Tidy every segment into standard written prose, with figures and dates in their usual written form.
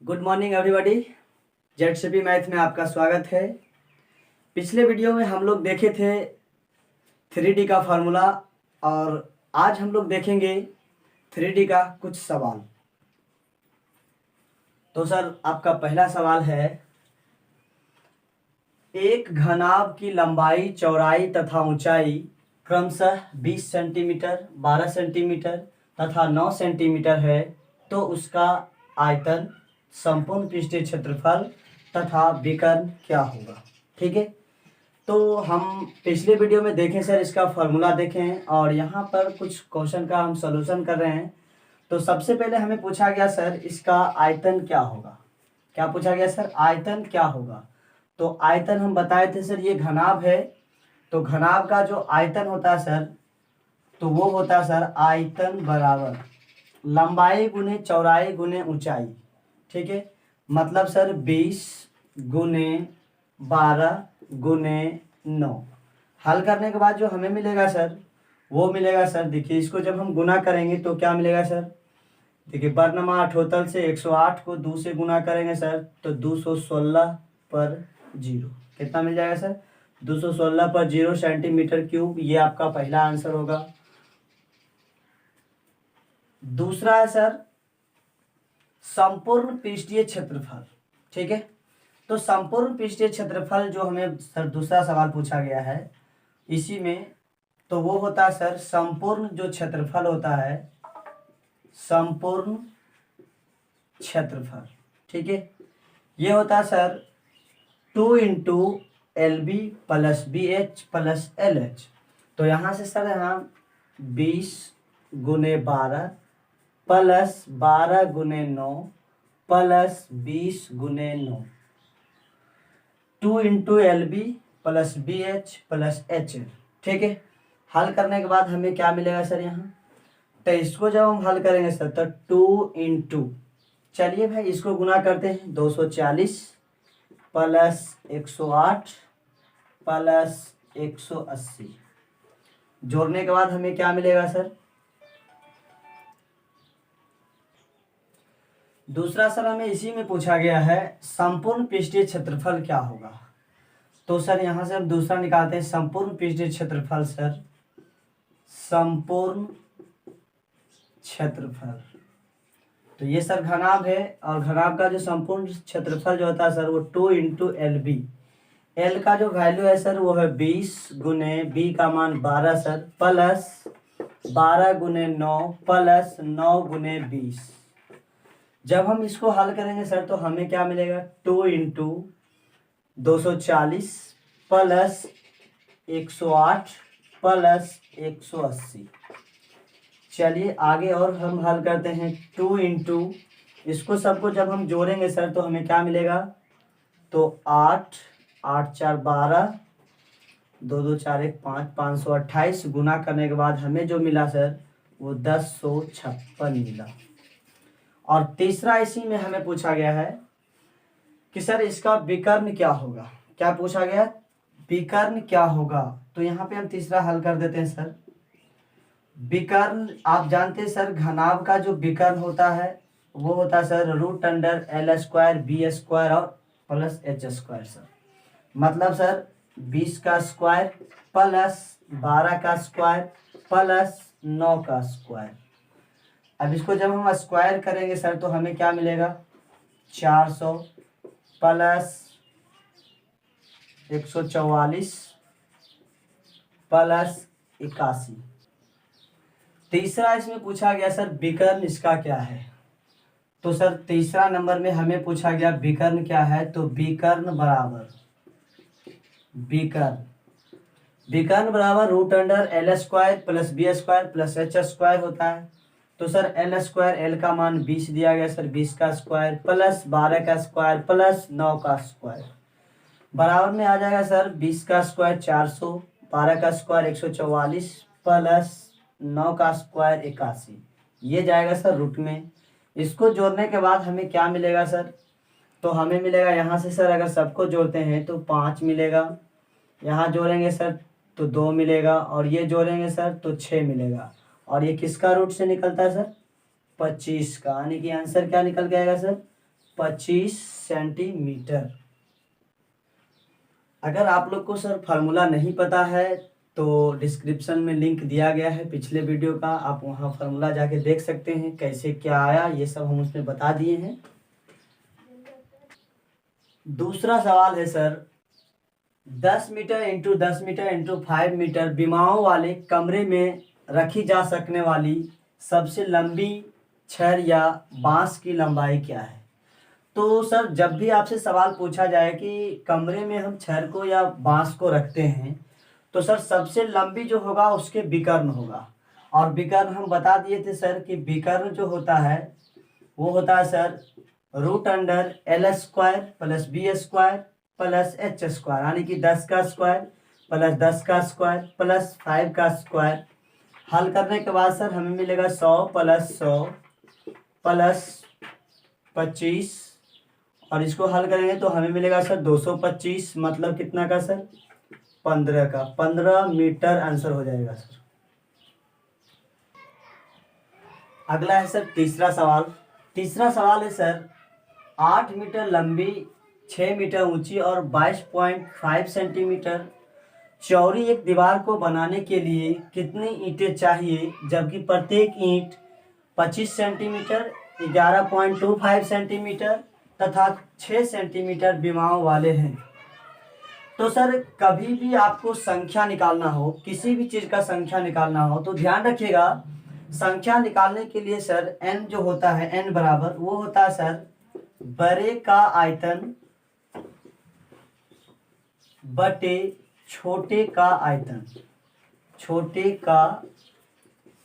Good morning everybody. ZCP math में आपका स्वागत है। पिछले वीडियो में हम लोग देखे थे 3D का फार्मूला और आज हम लोग देखेंगे 3D का कुछ सवाल। तो सर आपका पहला सवाल है, एक घनाभ की लंबाई, चौड़ाई तथा ऊंचाई क्रमशः 20 सेंटीमीटर, 12 सेंटीमीटर तथा 9 सेंटीमीटर है, तो उसका आयतन, संपूर्ण पृष्ठीय क्षेत्रफल तथा विकर्ण क्या होगा। ठीक है, तो हम पिछले वीडियो में देखें सर, इसका फॉर्मूला देखें और यहाँ पर कुछ क्वेश्चन का हम सॉल्यूशन कर रहे हैं। तो सबसे पहले हमें पूछा गया सर इसका आयतन क्या होगा। क्या पूछा गया सर? आयतन क्या होगा। तो आयतन हम बताए थे सर, ये घनाभ है, तो घनाभ का जो आयतन होता है सर, तो वो होता है सर आयतन बराबर लंबाई गुने चौड़ाई गुने ऊंचाई। ठीक है, मतलब सर 20 गुने 12 गुने 9। हल करने के बाद जो हमें मिलेगा सर, वो मिलेगा सर, देखिए इसको जब हम गुना करेंगे तो क्या मिलेगा सर, देखिए वर्णमा अठोतल से 108 को 2 से गुना करेंगे सर, तो 216 पर 0 कितना मिल जाएगा सर, 216 पर 0 सेंटीमीटर क्यूब। ये आपका पहला आंसर होगा। दूसरा है सर संपूर्ण पृष्ठीय क्षेत्रफल। ठीक है, तो संपूर्ण पृष्ठीय क्षेत्रफल जो हमें सर दूसरा सवाल पूछा गया है इसी में, तो वो होता है सर संपूर्ण जो क्षेत्रफल होता है, संपूर्ण क्षेत्रफल। ठीक है, ये होता है sir 2 into LB plus BH plus LH। तो यहाँ से सर यहाँ 20 गुने 12 प्लस 12 गुने 9 प्लस 20 गुने 9, 2 into LB plus BH plus HL। ठीक है, हल करने के बाद हमें क्या मिलेगा सर यहाँ, तो इसको जब हम हल करेंगे सर तो 2 इंटू, चलिए भाई इसको गुना करते हैं, 240 प्लस 108 प्लस 180, जोड़ने के बाद हमें क्या मिलेगा सर। दूसरा सर हमें इसी में पूछा गया है संपूर्ण पृष्ठीय क्षेत्रफल क्या होगा। तो सर यहाँ से हम दूसरा निकालते हैं, संपूर्ण पृष्ठीय क्षेत्रफल सर, संपूर्ण क्षेत्रफल। तो ये सर घनाभ है और घनाभ का जो संपूर्ण क्षेत्रफल जो होता है सर वो 2 इंटू LB। एल का जो वैल्यू है सर वो है 20 गुने बी का मान 12 सर प्लस 12 गुने 9 प्लस 9 गुने 20। जब हम इसको हल करेंगे सर तो हमें क्या मिलेगा, 2 इंटू 240 प्लस 108 प्लस 180। चलिए आगे और हम हल करते हैं, 2 इंटू, इसको सबको जब हम जोड़ेंगे सर तो हमें क्या मिलेगा, तो 8 8 4 12, 2 2 4 1 5, 528 गुना करने के बाद हमें जो मिला सर वो 1056 मिला। और तीसरा इसी में हमें पूछा गया है कि सर इसका विकर्ण क्या होगा। क्या पूछा गया, विकर्ण क्या होगा। तो यहाँ पे हम तीसरा हल कर देते हैं सर। विकर्ण आप जानते हैं सर, घनाभ का जो विकर्ण होता है वो होता है सर √L² B² और प्लस H² सर। मतलब सर 20 का स्क्वायर प्लस 12 का स्क्वायर प्लस 9 का स्क्वायर। अब इसको जब हम स्क्वायर करेंगे सर तो हमें क्या मिलेगा, 400 प्लस 144 प्लस 81। तीसरा इसमें पूछा गया सर विकर्ण इसका क्या है। तो सर तीसरा नंबर में हमें पूछा गया विकर्ण क्या है, तो विकर्ण बराबर √L² plus B² plus H² होता है। तो सर L², L का मान 20 दिया गया सर, 20 का स्क्वायर प्लस 12 का स्क्वायर प्लस 9 का स्क्वायर बराबर में आ जाएगा सर 20 का स्क्वायर 400, 12 का स्क्वायर 144 प्लस 9 का स्क्वायर 81। ये जाएगा सर रूट में। इसको जोड़ने के बाद हमें क्या मिलेगा सर, तो हमें मिलेगा यहाँ से सर अगर सबको जोड़ते हैं तो 5 मिलेगा, यहाँ जोड़ेंगे सर तो 2 मिलेगा और ये जोड़ेंगे सर तो 6 मिलेगा। और ये किसका रूट से निकलता है सर, 25 का, यानी कि आंसर क्या निकल के आएगा सर, 25 सेंटीमीटर। अगर आप लोग को सर फार्मूला नहीं पता है तो डिस्क्रिप्शन में लिंक दिया गया है पिछले वीडियो का, आप वहाँ फार्मूला जाके देख सकते हैं कैसे क्या आया, ये सब हम उसमें बता दिए हैं। दूसरा सवाल है sir 10 metre into 10 metre into 5 metre विमाओं वाले कमरे में रखी जा सकने वाली सबसे लंबी छड़ या बांस की लंबाई क्या है। तो सर जब भी आपसे सवाल पूछा जाए कि कमरे में हम छड़ को या बांस को रखते हैं तो सर सबसे लंबी जो होगा उसके विकर्ण होगा, और विकर्ण हम बता दिए थे सर कि विकर्ण जो होता है वो होता है sir √L² plus B² plus H², यानी कि 10 का स्क्वायर प्लस 10 का स्क्वायर प्लस 5 का स्क्वायर। हल करने के बाद सर हमें मिलेगा 100 प्लस 100 प्लस 25, और इसको हल करेंगे तो हमें मिलेगा सर 225, मतलब कितना का सर 15 का, 15 मीटर आंसर हो जाएगा सर। अगला है सर तीसरा सवाल। तीसरा सवाल है सर 8 मीटर लंबी, 6 मीटर ऊंची और 22.5 सेंटीमीटर चौड़ी एक दीवार को बनाने के लिए कितनी ईंटें चाहिए, जबकि प्रत्येक ईंट 25 सेंटीमीटर, 11.25 सेंटीमीटर तथा 6 सेंटीमीटर विमाओं वाले हैं। तो सर कभी भी आपको संख्या निकालना हो, किसी भी चीज़ का संख्या निकालना हो तो ध्यान रखिएगा, संख्या निकालने के लिए सर n जो होता है n बराबर वो होता है सर बड़े का आयतन बटे छोटे का आयतन, छोटे का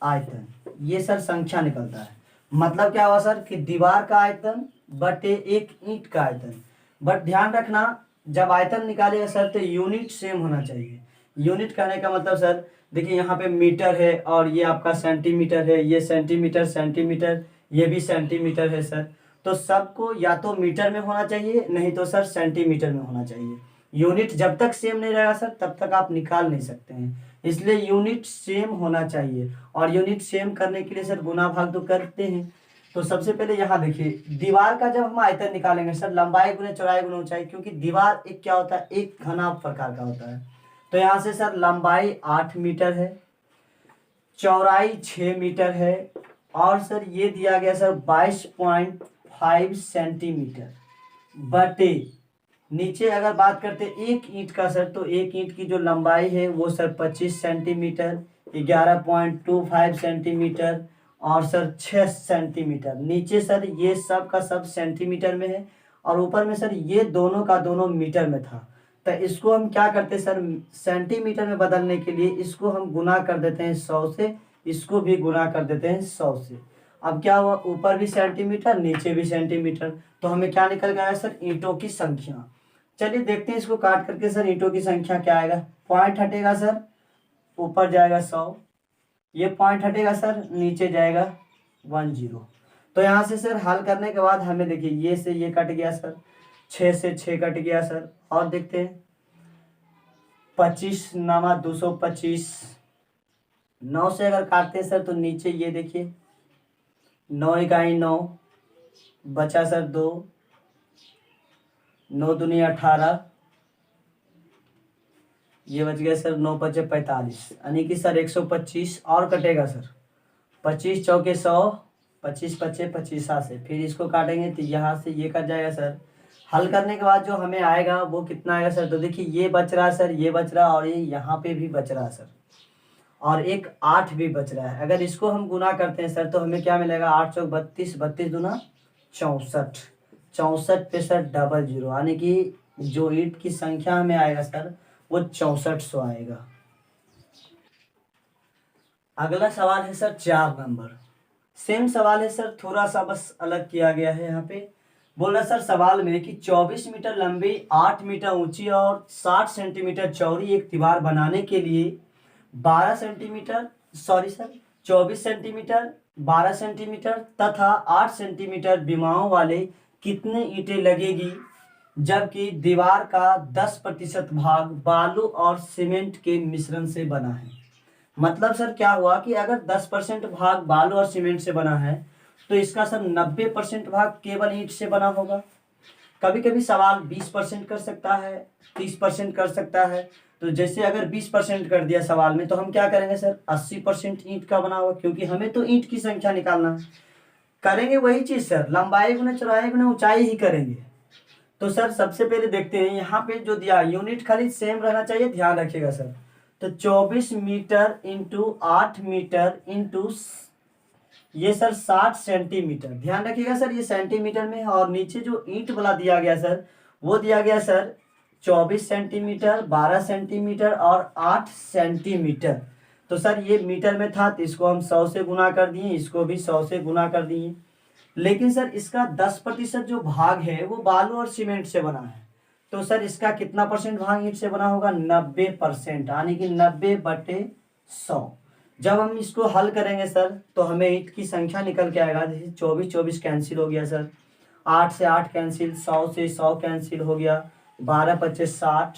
आयतन, ये सर संख्या निकलता है। मतलब क्या हुआ सर कि दीवार का आयतन बटे एक ईंट का आयतन। बट ध्यान रखना जब आयतन निकालेगा सर तो यूनिट सेम होना चाहिए। यूनिट कहने का मतलब सर देखिए यहाँ पे मीटर है और ये आपका सेंटीमीटर है, ये सेंटीमीटर सेंटीमीटर, ये भी सेंटीमीटर है सर, तो सबको या तो मीटर में होना चाहिए नहीं तो सर सेंटीमीटर में होना चाहिए। यूनिट जब तक सेम नहीं रहेगा सर तब तक आप निकाल नहीं सकते हैं, इसलिए यूनिट सेम होना चाहिए। और यूनिट सेम करने के लिए सर गुना भाग तो करते हैं। तो सबसे पहले यहाँ देखिए दीवार का जब हम आयतन निकालेंगे सर लंबाई गुने चौड़ाई गुने ऊंचाई, क्योंकि दीवार एक क्या होता है एक घना प्रकार का होता है। तो यहाँ से सर लंबाई 8 मीटर है, चौड़ाई 6 मीटर है, और सर ये दिया गया सर 22.5 सेंटीमीटर बटे नीचे अगर बात करते एक ईंट का सर तो एक ईंट की जो लंबाई है वो सर 25 सेंटीमीटर, 11.25 सेंटीमीटर और सर 6 सेंटीमीटर। नीचे सर ये सब का सब सेंटीमीटर में है और ऊपर में सर ये दोनों का दोनों मीटर में था। तो इसको हम क्या करते हैं सर सेंटीमीटर में बदलने के लिए इसको हम गुना कर देते हैं 100 से, इसको भी गुना कर देते हैं 100 से। अब क्या हुआ ऊपर भी सेंटीमीटर नीचे भी सेंटीमीटर, तो हमें क्या निकल गया सर ईंटों की संख्या। चलिए देखते हैं इसको काट करके सर ईंटों की संख्या क्या आएगा। पॉइंट हटेगा सर ऊपर जाएगा 100, ये पॉइंट हटेगा सर नीचे जाएगा 10। तो यहाँ से सर हल करने के बाद हमें देखिए ये से ये कट गया सर, 6 से 6 कट गया सर, और देखते हैं 25 नामा 225, 9 से अगर काटते हैं सर तो नीचे ये देखिए 9 इकाई 9 बचा सर 2, 9 दूनी 18, ये बच गया सर 9 पचे 45, यानी कि सर 125 और कटेगा सर 25 चौके 100, 25 पचे 25 से फिर इसको काटेंगे तो यहाँ से ये कट जाएगा सर। हल करने के बाद जो हमें आएगा वो कितना आएगा सर, तो देखिए ये बच रहा है सर, ये बच रहा है और ये यहाँ पे भी बच रहा है सर, और एक 8 भी बच रहा है। अगर इसको हम गुना करते हैं सर तो हमें क्या मिलेगा 8 चौक 32, 32 दूना 64, 64 पे सर 00, यानी कि जो ईंट की संख्या हमें आएगा सर वो 6400 आएगा। अगला सवाल है सर 4 नंबर, सेम सवाल है सर थोड़ा सा बस अलग किया गया है। यहाँ पे बोल रहा सर सवाल में कि 24 मीटर लंबी 8 मीटर ऊंची और 60 सेंटीमीटर चौड़ी एक दीवार बनाने के लिए 12 सेंटीमीटर 24 सेंटीमीटर 12 सेंटीमीटर तथा 8 सेंटीमीटर विमाओं वाले कितने ईंटें लगेगी, जबकि दीवार का 10% भाग बालू और सीमेंट के मिश्रण से बना है। मतलब सर क्या हुआ कि अगर 10% भाग बालू और सीमेंट से बना है तो इसका सर 90% भाग केवल ईंट से बना होगा। कभी कभी सवाल 20% कर सकता है, 30% कर सकता है। तो जैसे अगर 20% कर दिया सवाल में, तो हम क्या करेंगे सर, 80% ईंट का बना हुआ, क्योंकि हमें तो ईंट की संख्या निकालना है। करेंगे वही चीज सर, लंबाई गुना चौड़ाई गुना ऊंचाई ही करेंगे। तो सर सबसे पहले देखते हैं यहाँ पे जो दिया, यूनिट खाली सेम रहना चाहिए, ध्यान रखिएगा सर। तो 24 मीटर इंटू 8 मीटर इंटू ये सर 60 सेंटीमीटर, ध्यान रखिएगा सर ये सेंटीमीटर में है। और नीचे जो ईंट वाला दिया गया सर, वो दिया गया सर 24 सेंटीमीटर, 12 सेंटीमीटर और 8 सेंटीमीटर। तो सर ये मीटर में था, तो इसको हम 100 से गुना कर दिए, इसको भी 100 से गुना कर दिए। लेकिन सर इसका 10% जो भाग है वो बालू और सीमेंट से बना है। तो सर इसका कितना परसेंट भाग ईंट से बना होगा, 90%, यानी कि 90/100। जब हम इसको हल करेंगे सर, तो हमें ईंट की संख्या निकल के आएगा। जैसे 24 कैंसिल हो गया सर, 8 से 8 कैंसिल, 100 से 100 कैंसिल हो गया, 12 पच्चे 60।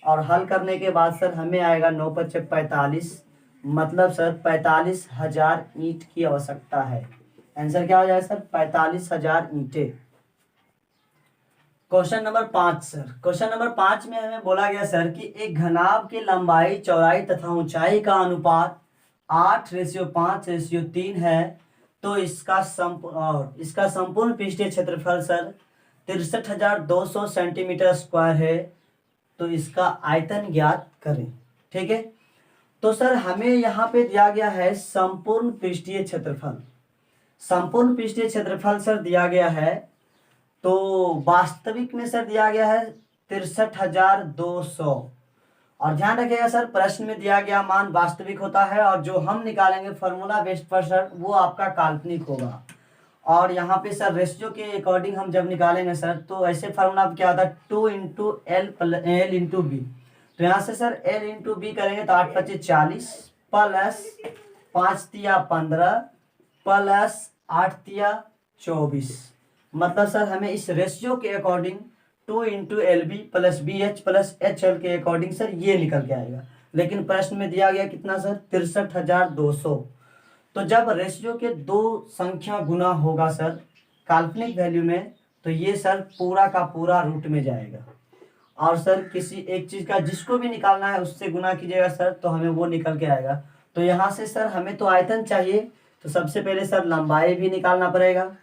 और हल करने के बाद सर हमें आएगा 9 पच्चे 45, मतलब सर 45,000 ईंट की आवश्यकता है। आंसर क्या हो जाएगा सर, 45,000 ईंटें। Question number 5 sir, question number 5 में हमें बोला गया सर कि एक घनाभ की लंबाई, चौड़ाई तथा ऊंचाई का अनुपात 8:5:3 है। तो इसका संपूर्ण पृष्ठीय क्षेत्रफल सर 63,200 सेंटीमीटर स्क्वायर है। तो इसका आयतन ज्ञात करें। ठीक है, तो सर हमें यहाँ पे दिया गया है संपूर्ण पृष्ठीय क्षेत्रफल। संपूर्ण पृष्ठीय क्षेत्रफल सर दिया गया है, तो वास्तविक में सर दिया गया है 63,200। और ध्यान रखिएगा सर, प्रश्न में दिया गया मान वास्तविक होता है, और जो हम निकालेंगे फॉर्मूला बेस्ड पर सर, वो आपका काल्पनिक होगा। और यहाँ पे सर रेशियो के अकॉर्डिंग हम जब निकालेंगे सर, तो ऐसे फॉर्मूला क्या होता है, 2 × L तो यहाँ से सर L × B करेंगे तो 8 × 5 = 40 प्लस 5 × 15 प्लस 8 × 24। मतलब सर हमें इस रेशियो के according 2 × LB plus BH plus HL के अकॉर्डिंग सर ये निकल के आएगा। लेकिन प्रश्न में दिया गया कितना सर, 63,200। तो जब रेशियो के दो संख्या गुना होगा सर काल्पनिक वैल्यू में, तो ये सर पूरा का पूरा रूट में जाएगा। और सर किसी एक चीज का जिसको भी निकालना है उससे गुना कीजिएगा सर, तो हमें वो निकल के आएगा। तो यहाँ से सर हमें तो आयतन चाहिए, तो सबसे पहले सर लंबाई भी निकालना पड़ेगा,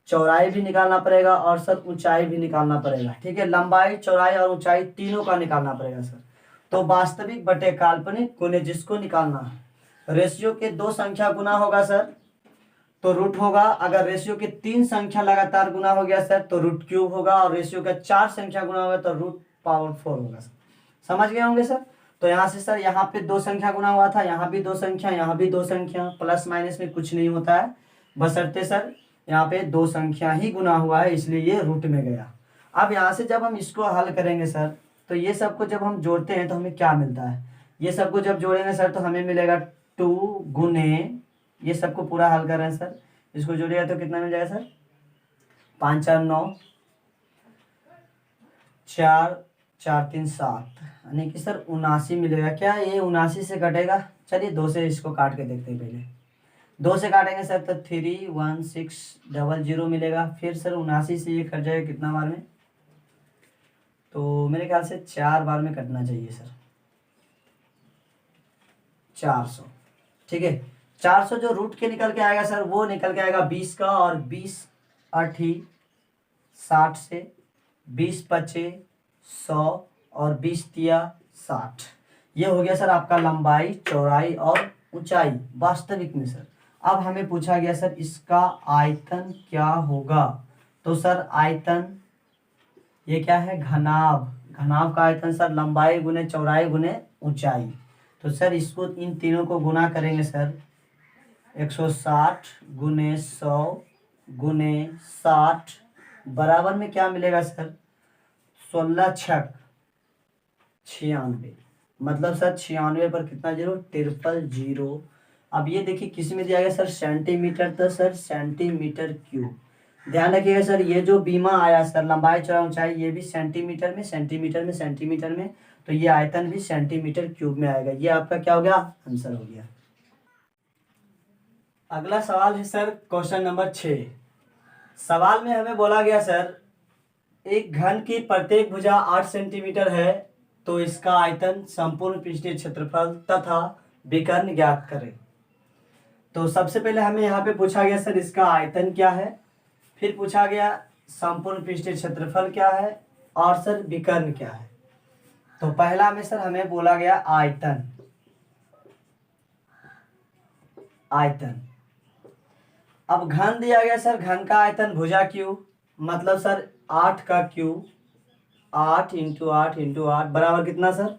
चौड़ाई भी निकालना पड़ेगा, और सर ऊंचाई भी निकालना पड़ेगा। ठीक है, लंबाई, चौड़ाई और ऊंचाई तीनों का निकालना पड़ेगा सर। तो वास्तविक बटे काल्पनिक गुने जिसको निकालना है, रेशियो के दो संख्या गुना होगा सर तो रूट होगा। अगर रेशियो के 3 संख्या लगातार गुना हो गया सर तो रूट क्यूब होगा, और रेशियो का 4 संख्या गुना होगा तो रूट पावर 4 होगा सर। समझ गए होंगे सर। तो यहाँ से सर यहाँ पे 2 संख्या गुना हुआ था, यहाँ भी 2 संख्या, यहाँ भी 2 संख्या, प्लस माइनस में कुछ नहीं होता है, बशर्ते सर यहाँ पे 2 संख्या ही गुना हुआ है, इसलिए ये रूट में गया। अब यहाँ से जब हम इसको हल करेंगे सर, तो ये सबको जब हम जोड़ते हैं तो हमें क्या मिलता है, ये सबको जब जोड़ेंगे सर तो हमें मिलेगा 2 गुने, ये सबको पूरा हल कर रहे हैं सर, इसको जोड़िएगा तो कितना मिल जाएगा सर, 5 4 9, 4 4 3 7, यानी कि सर 79 मिलेगा। क्या ये 79 से कटेगा, चलिए 2 से इसको काट के देखते हैं। पहले 2 से काटेंगे सर तो 31600 मिलेगा। फिर सर 79 से ये कट जाएगा कितना बार में, तो मेरे ख्याल से 4 बार में कटना चाहिए सर, 400। ठीक है, 400 जो रूट के निकल के आएगा सर, वो निकल के आएगा 20 का, और 20 8 60 से 20 5 100 और 20 3 60। ये हो गया सर आपका लंबाई, चौड़ाई और ऊंचाई वास्तविक में सर। अब हमें पूछा गया सर इसका आयतन क्या होगा। तो सर आयतन ये क्या है, घनाभ। घनाभ का आयतन सर लंबाई गुने चौड़ाई गुने ऊंचाई। तो सर इसको इन तीनों को गुना करेंगे सर, 160 गुने 100 गुने 60 बराबर में क्या मिलेगा सर, 16 छक 96। मतलब सर 96 पर कितना जीरो, 000। अब ये देखिए किस में दिया गया सर, सेंटीमीटर, तो सर सेंटीमीटर क्यूब। ध्यान रखिएगा सर, ये जो बीमा आया सर लंबाई चौड़ाई ऊंचाई, ये भी सेंटीमीटर में सेंटीमीटर में सेंटीमीटर में, तो ये आयतन भी सेंटीमीटर क्यूब में आएगा। ये आपका क्या हो गया, आंसर हो गया। अगला सवाल है सर क्वेश्चन नंबर 6। सवाल में हमें बोला गया सर एक घन की प्रत्येक भुजा 8 सेंटीमीटर है, तो इसका आयतन, संपूर्ण पृष्ठीय क्षेत्रफल तथा विकर्ण ज्ञात करें। तो सबसे पहले हमें यहाँ पे पूछा गया सर इसका आयतन क्या है, फिर पूछा गया संपूर्ण पृष्ठीय क्षेत्रफल क्या है और सर विकर्ण क्या है। तो पहला में सर हमें बोला गया आयतन। अब घन दिया गया सर, घन का आयतन भुजा क्यू, मतलब सर 8 का क्यू, 8 इंटू 8 इंटू 8 बराबर कितना सर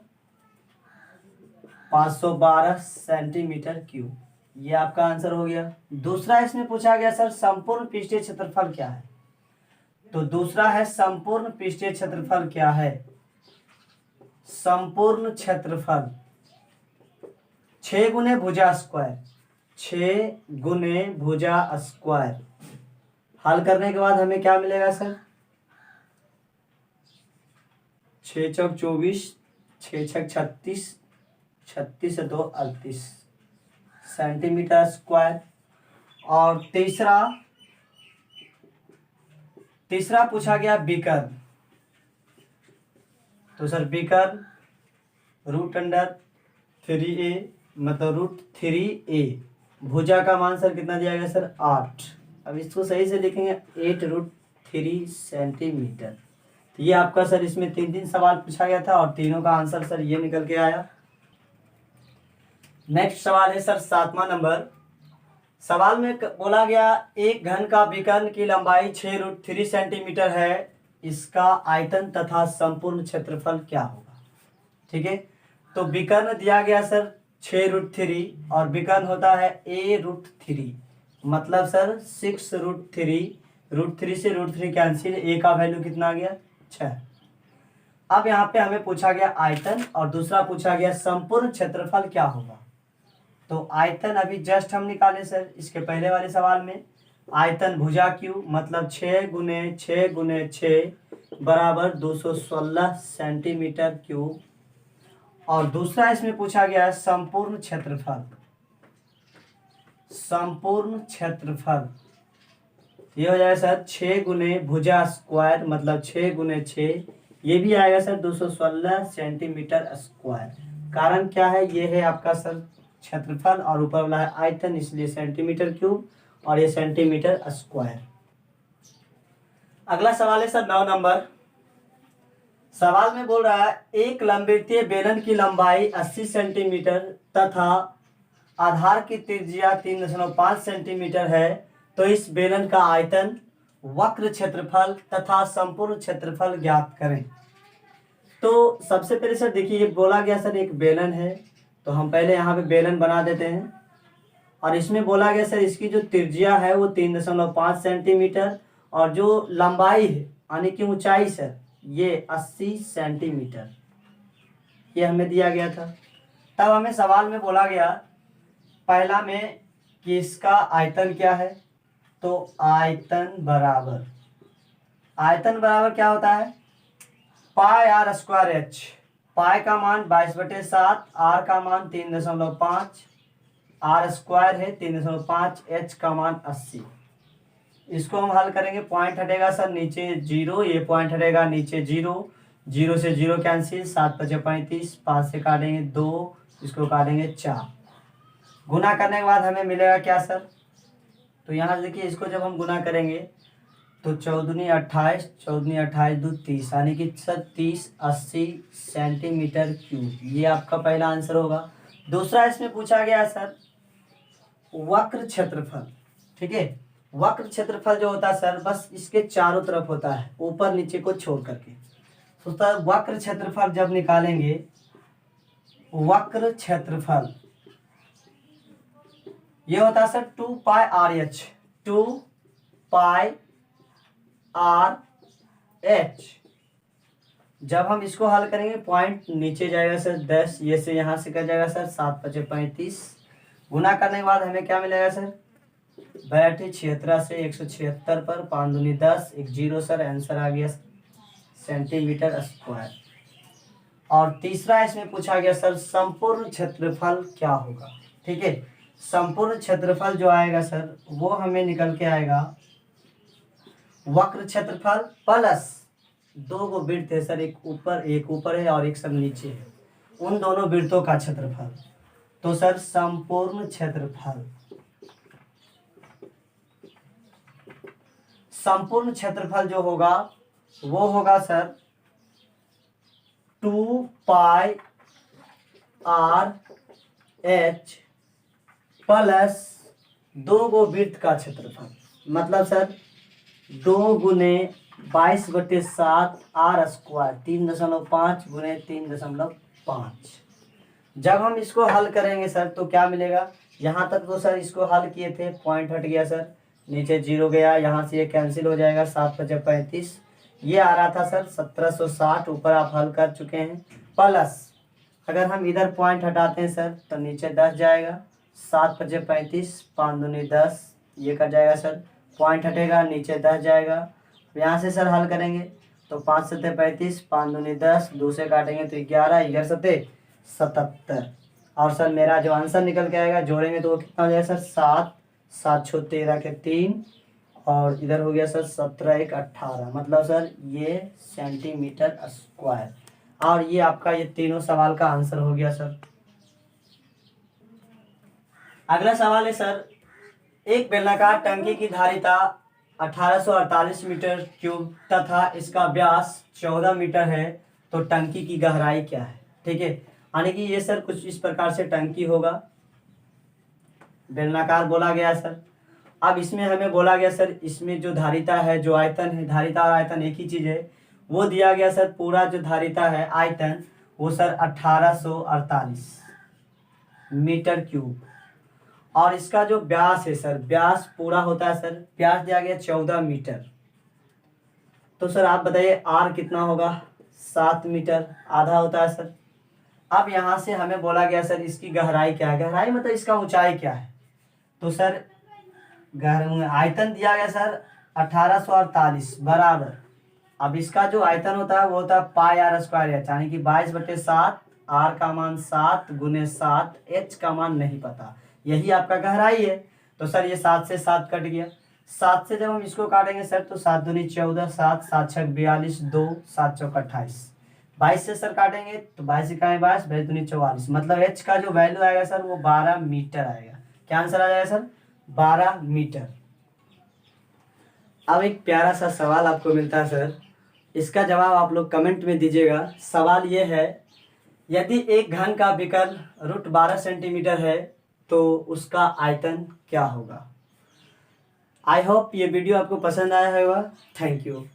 512 सेंटीमीटर क्यूब। ये आपका आंसर हो गया। दूसरा इसमें पूछा गया सर संपूर्ण पृष्ठीय क्षेत्रफल क्या है। तो दूसरा है संपूर्ण पृष्ठीय क्षेत्रफल क्या है। संपूर्ण क्षेत्रफल 6 गुने भुजा स्क्वायर, 6 गुने भुजा स्क्वायर। हल करने के बाद हमें क्या मिलेगा सर 6 चौक 24, 6 छक 36, 36 से 2 38 सेंटीमीटर स्क्वायर। और तीसरा पूछा गया विकर्ण। तो सर विकर्ण √3a मतलब √3a। भुजा का मान सर कितना दिया गया सर 8। अब इसको सही से लिखेंगे 8√3 सेंटीमीटर। तो ये आपका सर इसमें 3 सवाल पूछा गया था और तीनों का आंसर सर ये निकल के आया। नेक्स्ट सवाल है सर 7वां नंबर। सवाल में बोला गया एक घन का विकर्ण की लंबाई 6√3 सेंटीमीटर है, इसका आयतन तथा संपूर्ण क्षेत्रफल क्या होगा। ठीक है, तो विकर्ण दिया गया सर 6√3 और विकर्ण होता है a√3 मतलब सर 6√3। √3 से √3 कैंसिल, a का वैल्यू कितना आ गया 6। अब यहाँ पे हमें पूछा गया आयतन और दूसरा पूछा गया संपूर्ण क्षेत्रफल क्या होगा। तो आयतन अभी जस्ट हम निकाले सर इसके पहले वाले सवाल में। आयतन भुजा क्यू मतलब 6 गुने 6 गुने 6 बराबर 216 सेंटीमीटर क्यूब। और दूसरा इसमें पूछा गया है संपूर्ण क्षेत्रफल। संपूर्ण क्षेत्रफल ये हो जाएगा सर 6 गुने भुजा स्क्वायर मतलब 6 गुने 6, ये भी आएगा सर 216 सेंटीमीटर स्क्वायर। कारण क्या है, ये है आपका सर क्षेत्रफल और ऊपर वाला है आयतन, इसलिए सेंटीमीटर क्यूब और ये सेंटीमीटर स्क्वायर। अगला सवाल है सर 9 नंबर। सवाल में बोल रहा है एक लंबवृत्तीय बेलन की लंबाई 80 सेंटीमीटर तथा आधार की त्रिज्या 3.5 सेंटीमीटर है, तो इस बेलन का आयतन, वक्र क्षेत्रफल तथा संपूर्ण क्षेत्रफल ज्ञात करें। तो सबसे पहले सर देखिए ये बोला गया सर एक बेलन है, तो हम पहले यहाँ पे बेलन बना देते हैं। और इसमें बोला गया सर इसकी जो त्रिज्या है वो 3.5 सेंटीमीटर और जो लंबाई है यानी कि ऊंचाई सर ये 80 सेंटीमीटर, ये हमें दिया गया था। तब हमें सवाल में बोला गया पहला में कि इसका आयतन क्या है। तो आयतन बराबर क्या होता है पाई आर स्क्वायर एच। पाई का मान 22/7, आर का मान 3.5, आर स्क्वायर है 3.5, एच का मान 80। इसको हम हल करेंगे, पॉइंट हटेगा सर नीचे 0, ये पॉइंट हटेगा नीचे 0, 0 से 0 कैंसिल, 7×5 = 35, 5 से काटेंगे 2, इसको काटेंगे 4। गुना करने के बाद हमें मिलेगा क्या सर, तो यहाँ देखिए इसको जब हम गुना करेंगे तो 14×2 = 28, 14×28 = 30 यानी कि सर 30/80 सेंटीमीटर क्यूब। ये आपका पहला आंसर होगा। दूसरा इसमें पूछा गया सर वक्र क्षेत्रफल। ठीक है, वक्र क्षेत्रफल जो होता है सर बस इसके चारों तरफ होता है, ऊपर नीचे को छोड़ करके। तो सर वक्र क्षेत्रफल जब निकालेंगे, वक्र क्षेत्रफल ये होता है सर 2πRh, 2πRh। जब हम इसको हल करेंगे पॉइंट नीचे जाएगा सर 10, ये से यहाँ से कट जाएगा सर 7×5 = 35। गुना करने के बाद हमें क्या मिलेगा सर 76 से 176 पर 5×2 = 10, एक 0 सर, आंसर आ गया सेंटीमीटर स्क्वायर। और तीसरा इसमें पूछा गया सर संपूर्ण क्षेत्रफल क्या होगा। ठीक है, संपूर्ण क्षेत्रफल जो आएगा सर वो हमें निकल के आएगा वक्र क्षेत्रफल प्लस दो गो वृत्त है सर, एक ऊपर है और एक सब नीचे है, उन दोनों वृत्तों का क्षेत्रफल। तो सर संपूर्ण क्षेत्रफल जो होगा वो होगा सर 2 पाई आर एच प्लस दो गो वृत्त का क्षेत्रफल, मतलब सर 2 गुने 22/7 आर स्क्वायर 3.5 गुने 3.5। जब हम इसको हल करेंगे सर तो क्या मिलेगा, यहाँ तक तो सर इसको हल किए थे, पॉइंट हट गया सर, नीचे 0 गया, यहाँ से ये कैंसिल हो जाएगा, 7×5 = 35, ये आ रहा था सर 1760, ऊपर आप हल कर चुके हैं। प्लस अगर हम इधर पॉइंट हटाते हैं सर तो नीचे 10 जाएगा, 7×35 5 दूनी 10, ये कट जाएगा सर, पॉइंट हटेगा नीचे 10 जाएगा। यहाँ से सर हल करेंगे तो 5×7 = 35, 5 दूनी 10, 2 से काटेंगे तो 11, 11×7 = 77। और सर मेरा जो आंसर निकल के आएगा जोड़ेंगे तो वो कितना हो जाएगा सर 7, 7 × 13 = 3, और इधर हो गया सर 17 × 1 = 18, मतलब सर ये सेंटीमीटर स्क्वायर। और ये आपका ये तीनों सवाल का आंसर हो गया सर। अगला सवाल है सर, एक बेलनाकार टंकी की धारिता 1848 मीटर क्यूब तथा इसका व्यास 14 मीटर है, तो टंकी की गहराई क्या है? ठीक है, यानी कि ये सर कुछ इस प्रकार से टंकी होगा, बेलनाकार बोला गया सर। अब इसमें हमें बोला गया सर, इसमें जो धारिता है, जो आयतन है, धारिता और आयतन एक ही चीज है, वो दिया गया सर, पूरा जो धारिता है आयतन वो सर 1848 मीटर क्यूब, और इसका जो व्यास है सर, व्यास पूरा होता है सर, व्यास दिया गया 14 मीटर। तो सर आप बताइए आर कितना होगा? 7 मीटर, आधा होता है सर। अब यहाँ से हमें बोला गया सर इसकी गहराई क्या है, गहराई मतलब इसका ऊंचाई क्या है। तो सर आयतन दिया गया सर 1848 बराबर, अब इसका जो आयतन होता है वो होता है पाई आर स्क्वायर एच, यानी कि 22/7, आर का मान 7 × 7, एच का मान नहीं पता, यही आपका गहराई है। तो सर ये 7 से 7 कट गया, 7 से जब हम इसको काटेंगे सर तो 7 दूनी 14, 7 7 6 42, 2 7 चौक 28, 22 से सर काटेंगे तो 22 × 22, 22 दूनी 44, मतलब एच का जो वैल्यू आएगा सर वो 12 मीटर आएगा। क्या आंसर आ जाएगा सर? 12 मीटर। अब एक प्यारा सा सवाल आपको मिलता है सर, इसका जवाब आप लोग कमेंट में दीजिएगा। सवाल ये है, यदि एक घन का विकर्ण √12 सेंटीमीटर है तो उसका आयतन क्या होगा? आई होप ये वीडियो आपको पसंद आया होगा। Thank you.